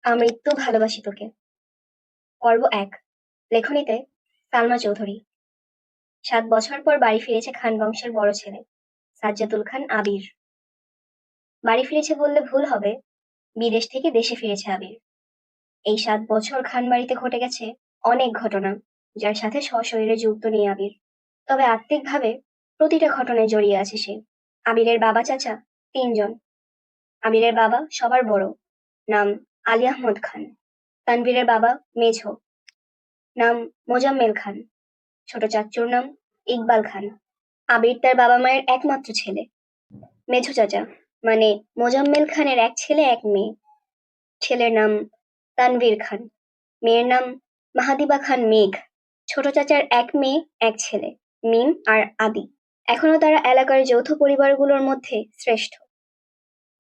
আমৃত্যু ভালোবাসি তোকে। পর্ব ১। লেখনীতে সালমা চৌধুরী। ৭ বছর পর বাড়ি ফিরেছে খান বংশের বড় ছেলে সাজ্জাদুল খান আবির। বাড়ি ফিরেছে বললে ভুল হবে, বিদেশ থেকে দেশে ফিরেছে আবির। এই ৭ বছর খান বাড়িতে ঘটে গেছে অনেক ঘটনা, যার সাথে সশরীরে যুক্ত নেই আবির। তবে আত্মিকভাবে প্রতিটা ঘটনায় জড়িয়ে আছে সে। আবিরের বাবা চাচা ৩ জন। আবিরের বাবা সবার বড়, নাম আলী আহমদ খান। তানভীরের বাবা মেঝো, নাম মোজাম্মেল খান। ছোট চাচ্চুর নাম ইকবাল খান। আবির তার বাবা মায়ের একমাত্র ছেলে। মেঝো চাচা মানে মোজাম্মেল খানের এক ছেলে এক মেয়ে। ছেলের নাম তানভীর খান, মেয়ের নাম মাহাদিবা খান মেঘ। ছোট চাচার এক মেয়ে এক ছেলে, মিম আর আদি। এখনো তারা এলাকার যৌথ পরিবারগুলোর মধ্যে শ্রেষ্ঠ।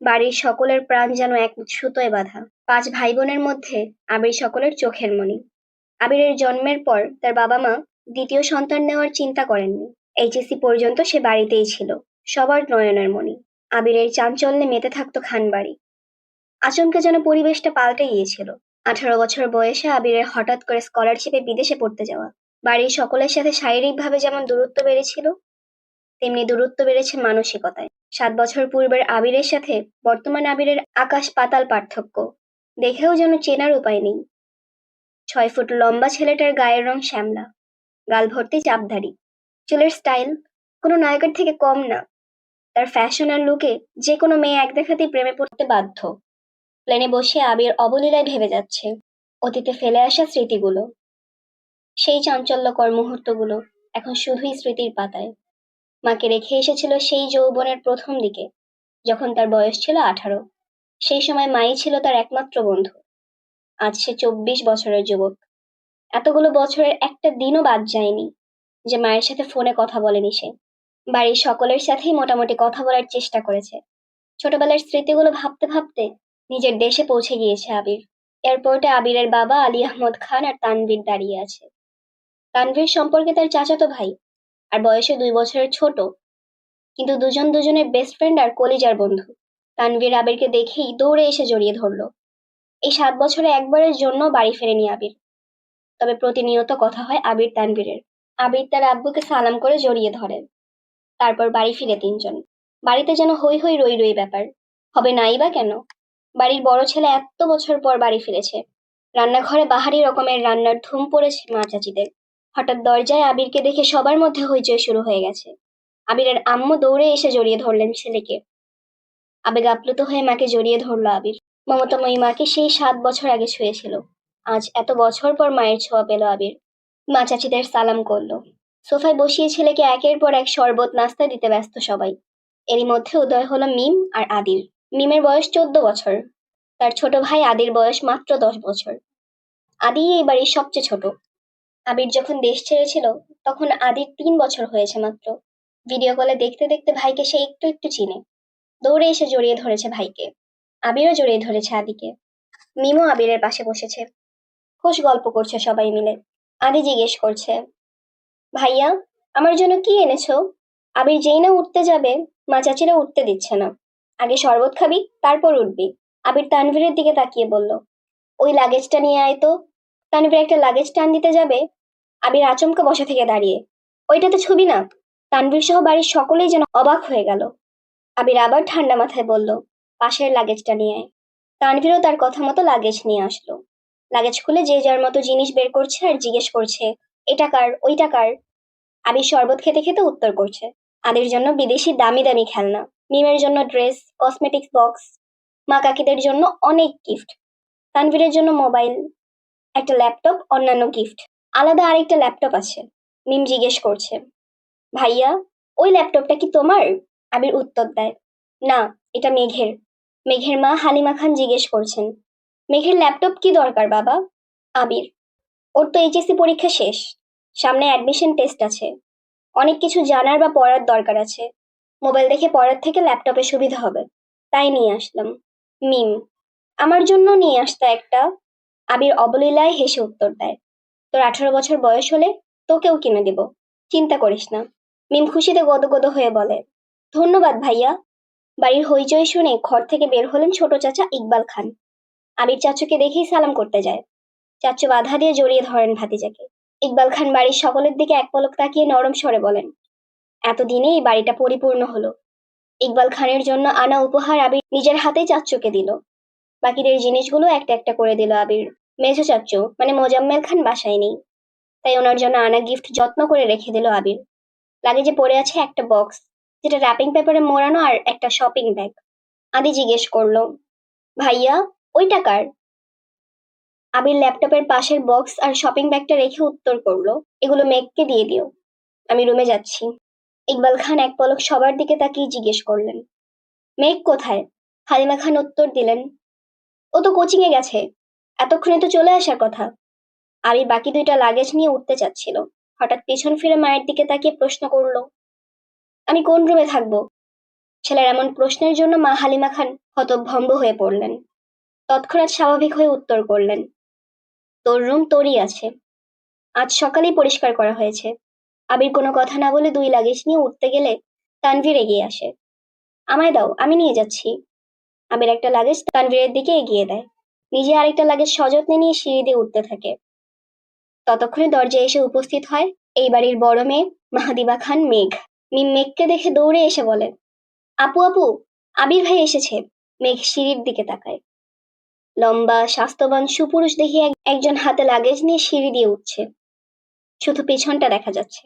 বাড়ির সকলের প্রাণ যেন এক সুতোয় বাঁধা। ৫ ভাই বোনের মধ্যে আবির সকলের চোখের মণি। আবিরের জন্মের পর তার বাবা মা দ্বিতীয় সন্তান নেওয়ার চিন্তা করেননি। এইচএসসি পর্যন্ত সে বাড়িতেই ছিল, সবার নয়নের মণি। আবিরের চাঞ্চল্যে মেতে থাকতো খানবাড়ি। আচমকা যেন পরিবেশটা পাল্টে গিয়েছিল। ১৮ বছর বয়সে আবিরের হঠাৎ করে স্কলারশিপে বিদেশে পড়তে যাওয়া। বাড়ির সকলের সাথে শারীরিকভাবে যেমন দূরত্ব বেড়েছিল, তেমনি দূরত্ব বেড়েছে মানসিকতায়। ৭ বছর পূর্বের আবিরের সাথে বর্তমান আবিরের আকাশ পাতাল পার্থক্য। দেখেও যেন চেনার উপায় নেই। ৬ ফুট লম্বা ছেলেটার গায়ের রং শ্যামলা, গাল ভর্তি চাপদাড়ি, চুলের স্টাইল কোনো নায়কের থেকে কম না। তার ফ্যাশন আর লুকে যে কোনো মেয়ে এক দেখাতেই প্রেমে পড়তে বাধ্য। প্লেনে বসে আবির অবলীলায় ভেবে যাচ্ছে অতীতে ফেলে আসা স্মৃতিগুলো। সেই চাঞ্চল্যকর মুহূর্তগুলো এখন শুধুই স্মৃতির পাতায়। মাকে রেখে এসেছিল সেই যৌবনের প্রথম দিকে, যখন তার বয়স ছিল ১৮। সেই সময় মাই ছিল তার একমাত্র বন্ধু। আজ সে ২৪ বছরের যুবক। এতগুলো বছরের একটা দিনও বাদ যায়নি যে মায়ের সাথে ফোনে কথা বলেনি সে। বাড়ির সকলের সাথেই মোটামুটি কথা বলার চেষ্টা করেছে। ছোটবেলার স্মৃতিগুলো ভাবতে ভাবতে নিজের দেশে পৌঁছে গিয়েছে আবির। এয়ারপোর্টে আবিরের বাবা আলী আহমদ খান আর তানভীর দাঁড়িয়ে আছে। তানভীর সম্পর্কে তার চাচাতো ভাই, আর বয়সে ২ বছরের ছোট, কিন্তু দুজন দুজনের বেস্ট ফ্রেন্ড আর কলিজার বন্ধু। তানভীর আবিরকে দেখেই দৌড়ে এসে জড়িয়ে ধরলো। এই ৭ বছরে একবারের জন্য বাড়ি ফেরেনি আবির, তবে প্রতিনিয়ত কথা হয় আবির তানভীরের। আবির তার আব্বুকে সালাম করে জড়িয়ে ধরে। তারপর বাড়ি ফিরে ৩ জন। বাড়িতে যেন হৈ হৈ রই রই ব্যাপার। হবে নাই বা কেন? বাড়ির বড় ছেলে এত বছর পর বাড়ি ফিরেছে। রান্নাঘরে বাহারি রকমের রান্নার ধুম পড়েছে মা চাচিদের। হঠাৎ দরজায় আবিরকে দেখে সবার মধ্যে হইচই শুরু হয়ে গেছে। আবিরের আম্মু দৌড়ে এসে জড়িয়ে ধরলেন ছেলেকে। আবেগ আপ্লুত হয়ে মাকে জড়িয়ে ধরল আবির। মমতাময়ী মাকে সেই ৭ বছর আগে ছুঁয়েছিল। আজ এত বছর পর মায়ের ছোঁয়া পেল আবির। মা চাচিদের সালাম করলো। সোফায় বসিয়ে ছেলেকে একের পর এক শরবত নাস্তা দিতে ব্যস্ত সবাই। এরই মধ্যে উদয় হলো মিম আর আদির। মিমের বয়স ১৪ বছর। তার ছোট ভাই আদির বয়স মাত্র ১০ বছর। আদি এই বাড়ির সবচেয়ে ছোট। আবির যখন দেশ ছেড়েছিল তখন আদির ৩ বছর হয়েছে মাত্র। ভিডিও কলে দেখতে দেখতে ভাইকে সে একটু একটু চিনে। দৌড়ে এসে জড়িয়ে ধরেছে ভাইকে। আবিরও জড়িয়ে ধরেছে আদিকে। মিমও আবিরের পাশে বসেছে। খোশ গল্প করছে সবাই মিলে। আদি জিজ্ঞেস করছে, ভাইয়া আমার জন্য কি এনেছো? আবির যেই না উঠতে যাবে, মা চাচিরা উঠতে দিচ্ছে না। আগে শরবত খাবি, তারপর উঠবি। আবির তানভীরের দিকে তাকিয়ে বলল, ওই লাগেজটা নিয়ে আয় তো। তানভীর একটা লাগেজ টান দিতে যাবে, আবির আচমকা বসা থেকে দাঁড়িয়ে, ওইটাতে ছবি না। তানভীর সহ বাড়ির সকলেই যেন অবাক হয়ে গেল। আবির আবার ঠান্ডা মাথায় বলল, পাশের লাগেজটা নিয়ে আয়। তানভীরও তার কথা মতো লাগেজ নিয়ে আসলো। লাগেজ খুলে যে যার মতো জিনিস বের করছে আর জিজ্ঞেস করছে, এটা কার, ওইটা কার। আবির শরবত খেতে খেতে উত্তর করছে, আদির জন্য বিদেশি দামি দামি খেলনা, মিমের জন্য ড্রেস, কসমেটিক্স বক্স, মা কাকিদের জন্য অনেক গিফট, তানভীরের জন্য মোবাইল, একটা ল্যাপটপ, অন্যান্য গিফট। আলাদা আরেকটা ল্যাপটপ আছে। মিম জিজ্ঞেস করছে, ভাইয়া ওই ল্যাপটপটা কি তোমার? আবির উত্তর দেয়, না, এটা মেঘের। মেঘের মা হালিমা খান জিজ্ঞেস করছেন, মেঘের ল্যাপটপ কি দরকার বাবা? আবির, ওর তো এইচএসসি পরীক্ষা শেষ, সামনে অ্যাডমিশন টেস্ট আছে, অনেক কিছু জানার বা পড়ার দরকার আছে। মোবাইল দেখে পড়ার থেকে ল্যাপটপে সুবিধা হবে, তাই নিয়ে আসলাম। মিম, আমার জন্য নিয়ে আসতে একটা। আবির অবলীলায় হেসে উত্তর দেয়, তোর ১৮ বছর বয়স হলে তোকেও কিনে দেব, চিন্তা করিস না। মিম খুশিতে গদগদ হয়ে বলে, ধন্যবাদ ভাইয়া। বাড়ির হইচই শুনে ঘর থেকে বের হলেন ছোট চাচা ইকবাল খান। আবির চাচুকে দেখেই সালাম করতে যায়। চাচু বাধা দিয়ে জড়িয়ে ধরেন ভাতিজাকে। ইকবাল খান বাড়ির সকলের দিকে এক পলক তাকিয়ে নরম স্বরে বলেন, এতদিনে এই বাড়িটা পরিপূর্ণ হলো। ইকবাল খানের জন্য আনা উপহার আবির নিজের হাতেই চাচ্চুকে দিল। বাকিদের জিনিসগুলো একটা একটা করে দিল আবির। মেজো চাচ্চু মানে মোজাম্মেল খান বাসায় নেই, তাই ওনার জন্য আনা গিফট যত্ন করে রেখে দিল আবির। লাগেজে পড়ে আছে একটা বক্স, যেটা র্যাপিং পেপারে মোড়ানো, আর একটা শপিং ব্যাগ। আদি জিজ্ঞেস করলো, ভাইয়া, ওই টাকার? আবির ল্যাপটপের পাশের বক্স আর শপিং ব্যাগটা রেখে উত্তর করলো, এগুলো মেঘকে দিয়ে দিও, আমি রুমে যাচ্ছি। ইকবাল খান এক পলক সবার দিকে তাকিয়ে জিজ্ঞেস করলেন, মেঘ কোথায়? হালিমা খান উত্তর দিলেন, ও তো কোচিং এ গেছে, এতক্ষণে তো চলে আসার কথা। আবির বাকি দুইটা লাগেজ নিয়ে উঠতে চাচ্ছিল, হঠাৎ পেছন ফিরে মায়ের দিকে তাকিয়ে প্রশ্ন করলো, আমি কোন রুমে থাকবো? ছেলের এমন প্রশ্নের জন্য মা হালিমা খান হতভম্ব হয়ে পড়লেন। তৎক্ষণাৎ স্বাভাবিক হয়ে উত্তর করলেন, তোর রুম তোরই আছে, আজ সকালেই পরিষ্কার করা হয়েছে। আবির কোনো কথা না বলে দুই লাগেজ নিয়ে উঠতে গেলে তানভীর এগিয়ে আসে, আমায় দাও, আমি নিয়ে যাচ্ছি। আবির একটা লাগেজ তানভীরের দিকে এগিয়ে দেয়, নিজে আরেকটা লাগেজ সযত্নে নিয়ে সিঁড়ি দিয়ে উঠতে থাকে। ততক্ষণে দরজায় এসে উপস্থিত হয় এই বাড়ির বড় মেয়ে মাহাদিবা খান মেঘ। মিম মেঘকে দেখে দৌড়ে এসে বলে, আপু আপু, আবির ভাই এসেছে। মেঘ সিঁড়ির দিকে তাকায়, লম্বা স্বাস্থ্যবান সুপুরুষ দেখে একজন হাতে লাগেজ নিয়ে সিঁড়ি দিয়ে উঠছে, শুধু পেছনটা দেখা যাচ্ছে।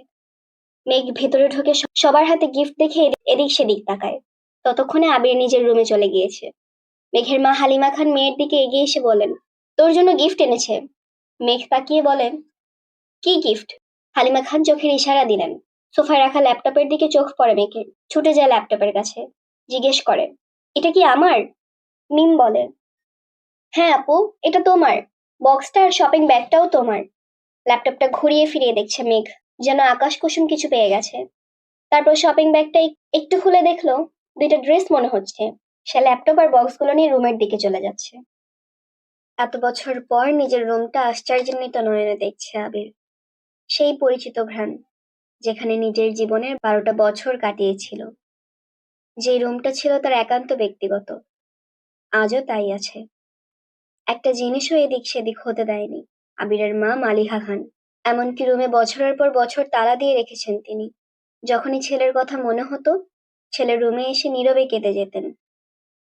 মেঘ ভেতরে ঢুকে সবার হাতে গিফট দেখে এদিক সেদিক তাকায়। ততক্ষণে আবির নিজের রুমে চলে গিয়েছে। মেঘের মা হালিমা খান মেয়ের দিকে এগিয়ে এসে বলেন, তোর জন্য গিফট এনেছে। মেঘ তাকিয়ে বলেন, কি গিফট? হালিমা খান চোখের ইশারা দিলেন। সোফায় রাখা ল্যাপটপের দিকে চোখ পড়ে মেঘের, ছুটে যায় ল্যাপটপের কাছে, জিজ্ঞেস করে, এটা কি আমার? মিম বলে, হ্যাঁ আপু, এটা তোমার। বক্সটা আর শপিং ব্যাগটাও তোমার। ল্যাপটপটা ঘুরিয়ে ফিরিয়ে দেখছে মেঘ, যেন আকাশ কুসুম কিছু পেয়ে গেছে। তারপর শপিং ব্যাগটা একটু খুলে দেখলো দুইটা ড্রেস মনে হচ্ছে। সে ল্যাপটপ আর বক্সগুলো নিয়ে রুমের দিকে চলে যাচ্ছে। এত বছর পর নিজের রুমটা আশ্চর্যান্বিত নয়নে দেখছে আবির। সেই পরিচিত ঘ্রাণ, যেখানে নিজের জীবনের 12টা বছর কাটিয়েছিল। যেই রুমটা ছিল তার একান্ত ব্যক্তিগত, আজও তাই আছে। একটা জিনিসও এদিক সেদিক হতে দেয়নি আবিরের মা মালিহা খান। এমনকি রুমে বছরের পর বছর তালা দিয়ে রেখেছেন তিনি। যখনই ছেলের কথা মনে হতো, ছেলের রুমে এসে নীরবে কেঁদে যেতেন,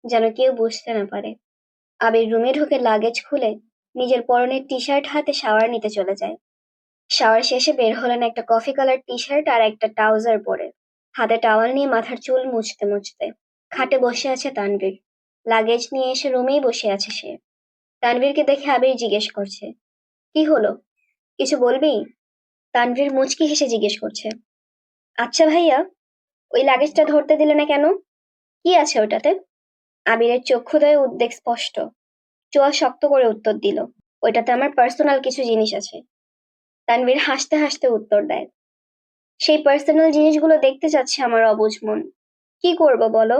যেন কেউ বুঝতে না পারে। আবির রুমে ঢুকে লাগেজ খুলে নিজের পরনের টি শার্ট হাতে শাওয়ার নিতে চলে যায়। শাওয়ার শেষে বের হলেন একটা কফি কালার টি শার্ট আর একটা ট্রাউজার পরে, হাতে টাওয়াল নিয়ে মাথার চুল মুছতে মুছতে। খাটে বসে আছে তানভীর, লাগেজ নিয়ে এসে রুমেই বসে আছে সে। তানভীরকে দেখে আবির জিজ্ঞেস করছে, কি হলো, কিছু বলবি? তানভীর মুচকি হেসে জিজ্ঞেস করছে, আচ্ছা ভাইয়া, ওই লাগেজটা ধরতে দিলে না কেন? কি আছে ওটাতে? আবিরের চক্ষুদয়ে উদ্বেগ স্পষ্ট, চোয়া শক্ত করে উত্তর দিল, ওইটাতে আমার পার্সোনাল কিছু জিনিস আছে। তানভীর হাসতে হাসতে উত্তর দেয়, সেই পার্সোনাল জিনিসগুলো দেখতে চাচ্ছে আমার অবুঝ মন। কি করব বলো?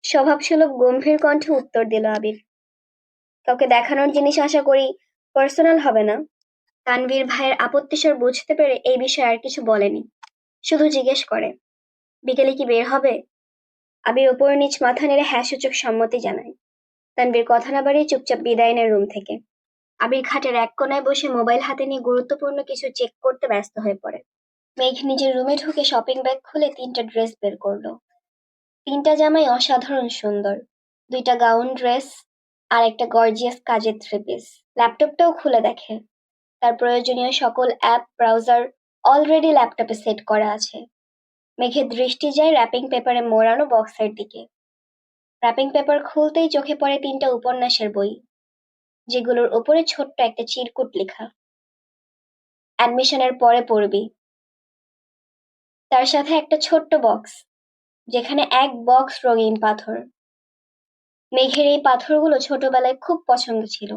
স্বভাবসুলভ গম্ভীর কণ্ঠে উত্তর দিল আবির, কাউকে দেখানোর জিনিস আশা করি পার্সোনাল হবে না। তানভীর ভাইয়ের আপত্তিস্বর বুঝতে পেরে এই বিষয়ে আর কিছু বলেনি, শুধু জিজ্ঞেস করে, বিকেলে কি বের হবে? আবির ওপর নিচ মাথা নেড়ে হ্যাঁ সূচক সম্মতি জানায়। তানভীর কথা না বাড়িয়ে চুপচাপ বিদায় নেয় রুম থেকে। আবির খাটের এক কোনায় বসে মোবাইল হাতে নিয়ে গুরুত্বপূর্ণ কিছু চেক করতে ব্যস্ত হয়ে পড়ে। মেঘ নিজের রুমে ঢুকে শপিং ব্যাগ খুলে 3টা ড্রেস বের করলো। 3টা জামাই অসাধারণ সুন্দর, 2টা গাউন ড্রেস আর একটা গর্জিয়াস কাজের থ্রি পিস। ল্যাপটপটাও খুলে দেখে, তার প্রয়োজনীয় সকল অ্যাপ ব্রাউজার অলরেডি ল্যাপটপে সেট করা আছে। মেঘের দৃষ্টি যায় র্যাপিং পেপারে মোড়ানো বক্সের দিকে। র্যাপিং পেপার খুলতেই চোখে পড়ে 3টা উপন্যাসের বই, যেগুলোর ওপরে ছোট্ট একটা চিরকুট লেখা, অ্যাডমিশনের পরে পড়বি। তার সাথে একটা ছোট্ট বক্স, যেখানে এক বক্স রঙিন পাথর। মেঘের এই পাথরগুলো ছোটবেলায় খুব পছন্দ ছিল।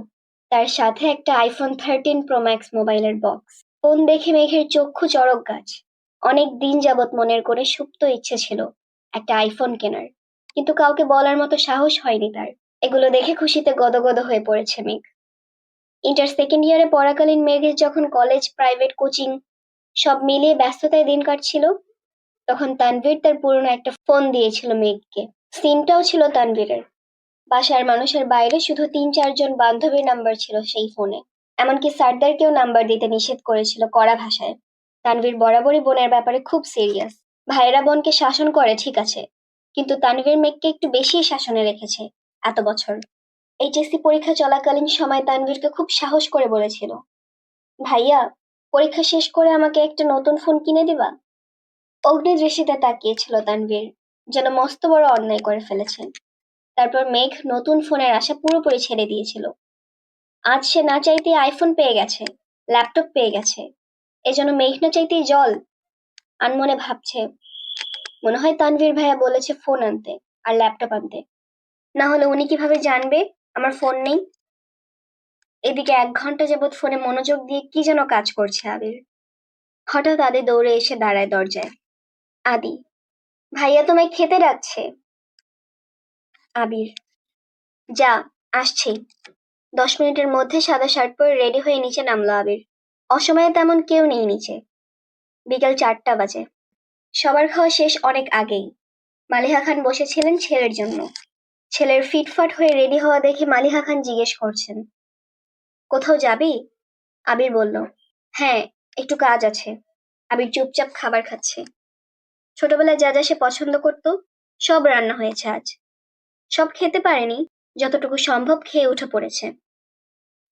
তার সাথে একটা আইফোন 13 প্রো ম্যাক্স মোবাইলের বক্স। ফোন দেখে মেঘের চক্ষু চড়ক গাছ। অনেক দিন যাবৎ মনের করে সুপ্ত ইচ্ছে ছিল একটা আইফোন কেনার, কিন্তু কাউকে বলার মতো সাহস হয়নি তার। এগুলো দেখে খুশিতে গদগদ হয়ে পড়েছে মেঘ। ইন্টার সেকেন্ড ইয়ারে পড়াকালীন মেঘের যখন কলেজ, প্রাইভেট কোচিং সব মিলিয়ে ব্যস্ততায় দিন কাটছিল, তখন তানভীর তার পুরনো একটা ফোন দিয়েছিল মেঘকে। সিমটাও ছিল তানভীরের। বাসার মানুষের বাইরে শুধু ৩-৪ জন বান্ধবীর নাম্বার ছিল সেই ফোনে। এমনকি স্যারদেরকেও নাম্বার দিতে নিষেধ করেছিল কড়া ভাষায়। তানভীর বরাবরই বোনের ব্যাপারে খুব সিরিয়াস। ভাইয়েরা বোনকে শাসন করে ঠিক আছে, কিন্তু তানভীর মেঘকে একটু বেশি শাসনে রেখেছে এত বছর। এইচএসসি পরীক্ষা চলাকালীন সময় তানভীরকে খুব সাহস করে বলেছিল, ভাইয়া, পরীক্ষা শেষ করে আমাকে একটা নতুন ফোন কিনে দিবা? অগ্নিদৃষ্টিতে তাকিয়েছিল তানভীর, যেন মস্ত বড় অন্যায় করে ফেলেছেন। তারপর মেঘ নতুন ফোনের আশা পুরোপুরি ছেড়ে দিয়েছিল। আজ সে না চাইতেই আইফোন পেয়ে গেছে, ল্যাপটপ পেয়ে গেছে, এজন্য মেঘ না চাইতেই জল। আনমনে ভাবছে, মনে হয় তানভীর ভাইয়া বলেছে ফোন আনতে আর ল্যাপটপ আনতে, না হলে উনি কিভাবে জানবে আমার ফোন নেই। এদিকে ১ ঘন্টা যাবৎ ফোনে মনোযোগ দিয়ে কি যেন কাজ করছে আবির। হঠাৎ আদি দৌড়ে এসে দাঁড়ায় দরজায়। আদি, ভাইয়া তোমায় খেতে ডাকছে। আবির, যা, আসছি। ১০ মিনিটের মধ্যে সাদা শার্ট পরে রেডি হয়ে নিচে নামলো আবির। অসময়ে তেমন কেউ নেই নিচে। বিকেল ৪টা বাজে। সবার খাওয়া শেষ অনেক আগেই। মালিহা খান বসেছিলেন ছেলের জন্য। ছেলের ফিটফাট হয়ে রেডি হওয়া দেখে মালিহা খান জিজ্ঞেস করছেন, কোথাও যাবি? আবির বলল, হ্যাঁ, একটু কাজ আছে। আবির চুপচাপ খাবার খাচ্ছে। ছোটবেলায় যা যা সে পছন্দ করত সব রান্না হয়েছে আজ। সব খেতে পারেনি, যতটুকু সম্ভব খেয়ে উঠে পড়েছে।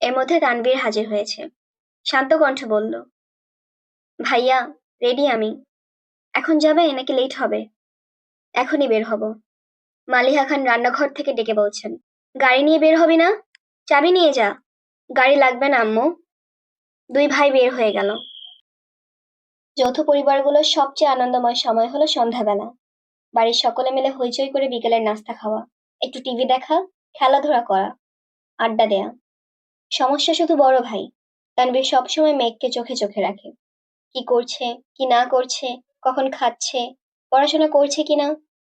এর মধ্যে তানভীর হাজির হয়েছে। শান্ত কণ্ঠে বলল, ভাইয়া, রেডি আমি। এখন যাবে নাকি লেট হবে? এখনই বের হব। মালিহা খান রান্নাঘর থেকে ডেকে বলছেন, গাড়ি নিয়ে বের হবি না? চাবি নিয়ে যা। গাড়ি লাগবে না আম্মু। দুই ভাই বের হয়ে গেল। যৌথ পরিবারগুলোর সবচেয়ে আনন্দময় সময় হলো সন্ধ্যাবেলা। বাড়ির সকলে মিলে হইচই করে বিকেলের নাস্তা খাওয়া, একটু টিভি দেখা, খেলাধুলা করা, আড্ডা দেয়া। সমস্যা শুধু বড় ভাই। তানভীর সবসময় মেঘকে চোখে চোখে রাখে। কি করছে, কি না করছে, কখন খাচ্ছে, পড়াশোনা করছে কিনা,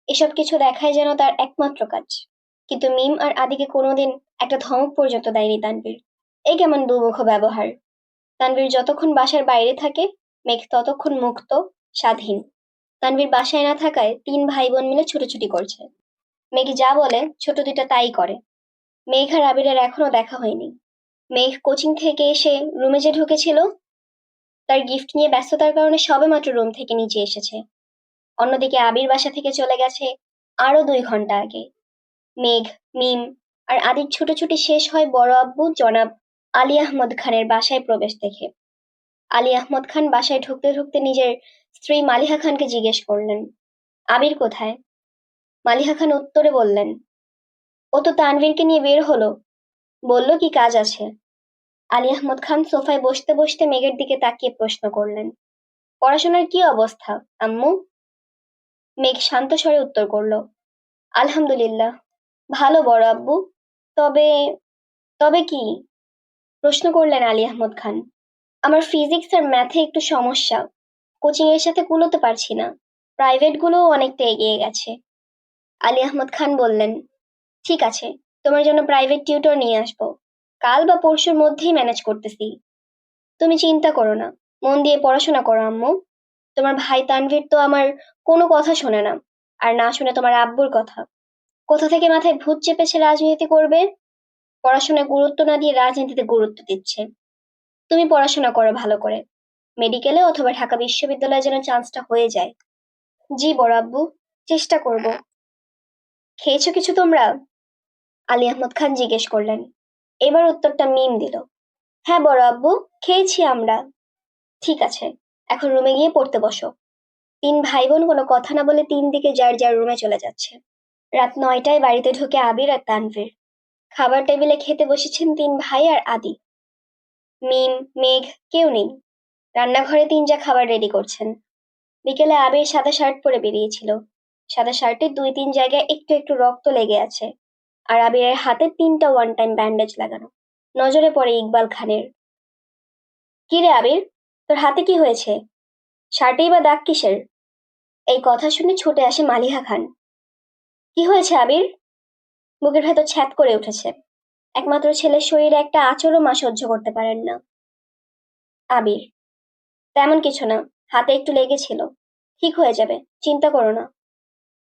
এসব কিছু দেখাই যেন তার একমাত্র কাজ। কিন্তু মিম আর আদিকে কোনোদিন একটা ধমক পর্যন্ত দেয়নি তানভীর। এই কেমন দুমুখ ব্যবহার। তানভীর যতক্ষণ বাসার বাইরে থাকে, মেঘ ততক্ষণ মুক্ত, স্বাধীন। তানভীর বাসায় না থাকায় ৩ ভাই বোন মিলে ছুটোছুটি করছে। মেঘ যা বলে ছোট দুইটা তাই করে। মেঘ আর আবিরের এখনো দেখা হয়নি। মেঘ কোচিং থেকে এসে রুমে যে ঢুকেছিল, তার গিফট নিয়ে ব্যস্ততার কারণে সবেমাত্র রুম থেকে নিচে এসেছে। অন্যদিকে আবির বাসা থেকে চলে গেছে আরো ২ ঘন্টা আগে। মেঘ, মিম আর আদির ছুটোছুটি শেষ হয় বড় আব্বু জনাব আলী আহমদ খানের বাসায় প্রবেশ দেখে। আলী আহমদ খান বাসায় ঢুকতে ঢুকতে নিজের স্ত্রী মালিহা খানকে জিজ্ঞেস করলেন, আবির কোথায়? মালিহা খান উত্তরে বললেন, ও তো তানভীরকে নিয়ে বের হলো, বলল কি কাজ আছে। আলী আহমদ খান সোফায় বসতে বসতে মেঘের দিকে তাকিয়ে প্রশ্ন করলেন, পড়াশোনার কি অবস্থা আম্মু? মেঘ শান্ত স্বরে উত্তর করল, আলহামদুলিল্লাহ, ভালো বড় আব্বু। তবে তবে কি? প্রশ্ন করলেন আলী আহমদ খান। আমার ফিজিক্স আর ম্যাথে একটু সমস্যা, কোচিং এর সাথে কুলোতে পারছি না। প্রাইভেট গুলোও অনেকটা এগিয়ে গেছে। আলী আহমদ খান বললেন, ঠিক আছে, তোমার জন্য প্রাইভেট টিউটর নিয়ে আসবো। কাল বা পরশুর মধ্যেই ম্যানেজ করতেছি। তুমি চিন্তা করো না, মন দিয়ে পড়াশোনা করো আম্মু। তোমার ভাই তানভীর তো আমার কোনো কথা শোনে না, আর না শুনে তোমার আব্বুর কথা। কোথা থেকে মাথায় ভূত চেপেছে রাজনীতি করবে, পড়াশোনায় গুরুত্ব না দিয়ে রাজনীতিতে গুরুত্ব দিচ্ছে। তুমি পড়াশোনা করো ভালো করে, মেডিকেলে অথবা ঢাকা বিশ্ববিদ্যালয়ে যেন চান্সটা হয়ে যায়। জি বড় আব্বু, চেষ্টা করব। খেয়েছো কিছু তোমরা? আলী আহমদ খান জিজ্ঞেস করলেন। এবার উত্তরটা মিম দিল, হ্যাঁ বড় আব্বু, খেয়েছি আমরা। ঠিক আছে, এখন রুমে গিয়ে পড়তে বসো। ৩ ভাই বোন কোনো কথা না বলে ৩ দিকে যার যার রুমে চলে যাচ্ছে। রাত ৯টায় বাড়িতে ঢুকে আবির আর তানভীর। খাবার টেবিলে খেতে বসেছেন ৩ ভাই আর আদি। মিম, মেঘ কেউ নেই। রান্নাঘরে ৩ যা খাবার রেডি করছেন। বিকেলে আবির সাদা শার্ট পরে বেরিয়েছিল। সাদা শার্টের ২-৩ জায়গায় একটু একটু রক্ত লেগে আছে, আর আবিরের হাতে ৩টা ওয়ান টাইম ব্যান্ডেজ লাগানো। নজরে পড়ে ইকবাল খানের। কি রে আবির, তোর হাতে কি হয়েছে? শার্টেই বা দাগ কিসের? এই কথা শুনে ছুটে আসে মালিহা খান। কি হয়েছে আবির? বুকের ভেতর ছ্যাদ করে উঠেছে। একমাত্র ছেলের শরীরে একটা আঁচড়ও মা সহ্য করতে পারেন না। আবির, তেমন কিছু না, হাতে একটু লেগেছিল, ঠিক হয়ে যাবে, চিন্তা করো না।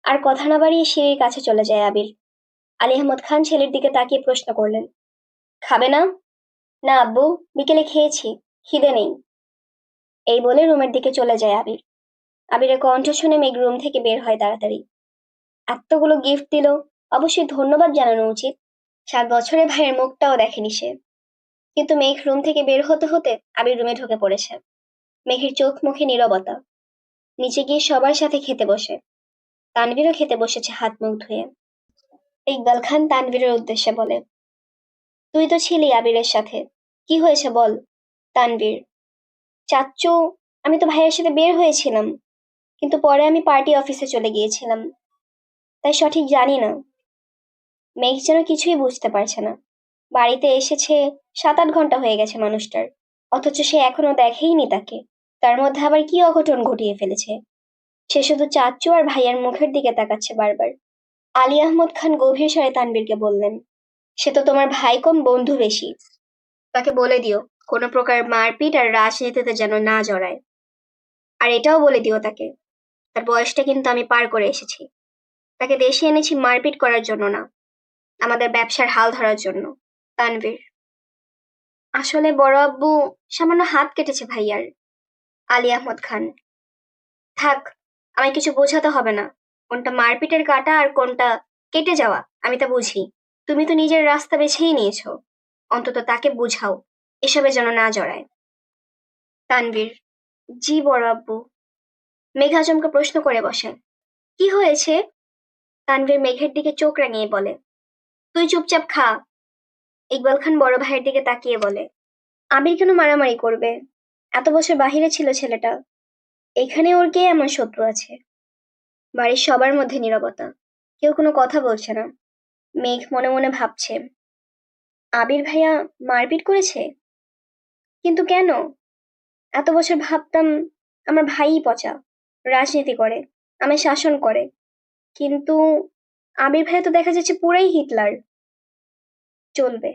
আর কথা না বাড়িয়ে সিঁড়ির কাছে চলে যায় আবির। আলী আহমদ খান ছেলের দিকে তাকিয়ে প্রশ্ন করলেন, খাবে না? না আব্বু, বিকেলে খেয়েছি, খিদে নেই। এই বলে রুমের দিকে চলে যায় আবির। আবিরের কণ্ঠ শুনে মেঘ রুম থেকে বের হয় তাড়াতাড়ি। এতগুলো গিফট দিল, অবশ্যই ধন্যবাদ জানানো উচিত। 7 বছরের ভাইয়ের মুখটাও দেখেনি সে। কিন্তু মেঘ রুম থেকে বের হতে হতে আবির রুমে ঢুকে পড়েছে। মেঘের চোখ মুখে নীরবতা। নিচে গিয়ে সবার সাথে খেতে বসে। তানভীরও খেতে বসেছে হাত মুখ ধুয়ে। ইকবাল খান তানভীরের উদ্দেশ্যে বলে, তুই তো ছিলি আবিরের সাথে, কি হয়েছে বল? তানভীর, চাচ্চু, আমি তো ভাইয়ের সাথে বের হয়েছিলাম, কিন্তু পরে আমি পার্টি অফিসে চলে গিয়েছিলাম, তাই সঠিক জানি না। মেঘ যেন কিছুই বুঝতে পারছে না। বাড়িতে এসেছে 7-8 ঘন্টা হয়ে গেছে মানুষটার, অথচ সে এখনো দেখেইনি তাকে। তার মধ্যে আবার কি অঘটন ঘটিয়ে ফেলেছে? সে শুধু চাচ্চু আর ভাইয়ার মুখের দিকে তাকাচ্ছে বারবার। আলী আহমদ খান গভীর স্বরে তানভীরকে বললেন, সে তো তোমার ভাই কম বন্ধু বেশি। তাকে বলে দিও কোনো প্রকার মারপিট আর রাজনীতিতে যেন না জড়ায়। আর এটাও বলে দিও তাকে, তার বয়সটা কিন্তু আমি পার করে এসেছি। তাকে দেশে এনেছি মারপিট করার জন্য না, আমাদের ব্যবসার হাল ধরার জন্য। তানভীর, আসলে বড় আব্বু সামান্য হাত কেটেছে ভাইয়ার। আলী আহমদ খান, থাক, আমায় কিছু বোঝাতে হবে না। কোনটা মারপিটের কাটা আর কোনটা কেটে যাওয়া আমি তা বুঝি। তুমি তো নিজের রাস্তা বেছেই নিয়েছো, অন্তত তাকে বুঝাও এসবে যেন না জড়ায়। তানভীর, জি বড় আব্বু। মেঘ আচমকা প্রশ্ন করে বসে, কি হয়েছে? তানভীর মেঘের দিকে চোখ রাঙিয়ে বলে, তুই চুপচাপ খা। ইকবাল খান বড় ভাইয়ের দিকে তাকিয়ে বলে, আবির কেন মারামারি করবে? এত বছর বাহিরে ছিল ছেলেটা, এখানে ওর কে এমন শত্রু আছে? বাড়ির সবার মধ্যে নীরবতা, কেউ কোনো কথা বলছে না। মেঘ মনে মনে ভাবছে, আবির ভাইয়া মারপিট করেছে, কিন্তু কেন? এত বছর ভাবতাম আমার ভাইই পচা, রাজনীতি করে, আমায় শাসন করে, কিন্তু আবির ভাইয়া তো দেখা যাচ্ছে পুরাই হিটলার। চলবে।